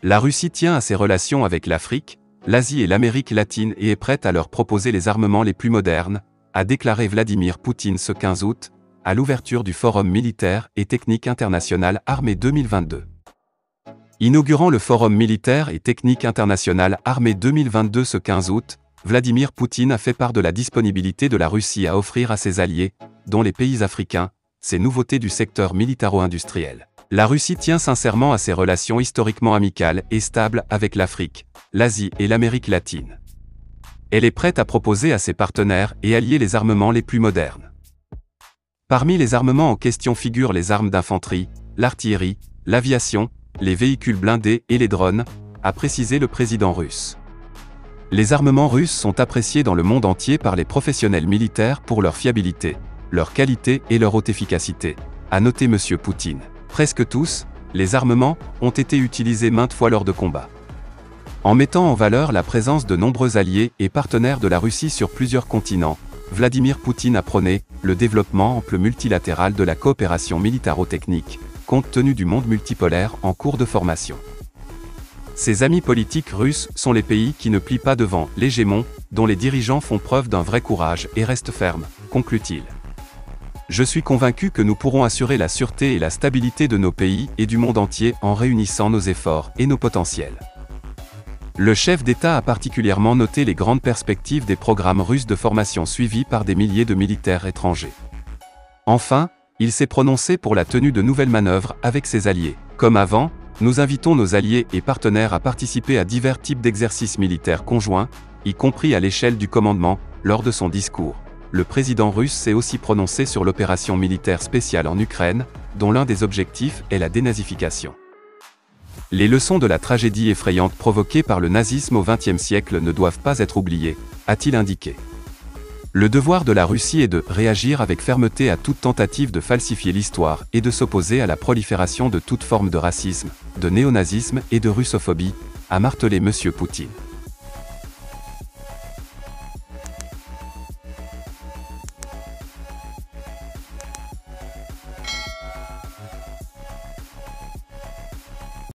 La Russie tient à ses relations avec l'Afrique, l'Asie et l'Amérique latine et est prête à leur proposer les armements les plus modernes, a déclaré Vladimir Poutine ce 15 août, à l'ouverture du Forum militaire et technique international Armée 2022. Inaugurant le Forum militaire et technique international Armée 2022 ce 15 août, Vladimir Poutine a fait part de la disponibilité de la Russie à offrir à ses alliés, dont les pays africains, ces nouveautés du secteur militaro-industriel. La Russie tient sincèrement à ses relations historiquement amicales et stables avec l'Afrique, l'Asie et l'Amérique latine. Elle est prête à proposer à ses partenaires et alliés les armements les plus modernes. Parmi les armements en question figurent les armes d'infanterie, l'artillerie, l'aviation, les véhicules blindés et les drones, a précisé le président russe. Les armements russes sont appréciés dans le monde entier par les professionnels militaires pour leur fiabilité, leur qualité et leur haute efficacité, a noté M. Poutine. Presque tous, les armements, ont été utilisés maintes fois lors de combats. En mettant en valeur la présence de nombreux alliés et partenaires de la Russie sur plusieurs continents, Vladimir Poutine a prôné le développement ample multilatéral de la coopération militaro-technique, compte tenu du monde multipolaire en cours de formation. Ses amis politiques russes sont les pays qui ne plient pas devant l'hégémon, dont les dirigeants font preuve d'un vrai courage et restent fermes, conclut-il. Je suis convaincu que nous pourrons assurer la sûreté et la stabilité de nos pays et du monde entier en réunissant nos efforts et nos potentiels. Le chef d'État a particulièrement noté les grandes perspectives des programmes russes de formation suivis par des milliers de militaires étrangers. Enfin, il s'est prononcé pour la tenue de nouvelles manœuvres avec ses alliés. Comme avant, nous invitons nos alliés et partenaires à participer à divers types d'exercices militaires conjoints, y compris à l'échelle du commandement, lors de son discours. Le président russe s'est aussi prononcé sur l'opération militaire spéciale en Ukraine, dont l'un des objectifs est la dénazification. Les leçons de la tragédie effrayante provoquée par le nazisme au XXe siècle ne doivent pas être oubliées, a-t-il indiqué. Le devoir de la Russie est de réagir avec fermeté à toute tentative de falsifier l'histoire et de s'opposer à la prolifération de toute forme de racisme, de néonazisme et de russophobie, a martelé M. Poutine.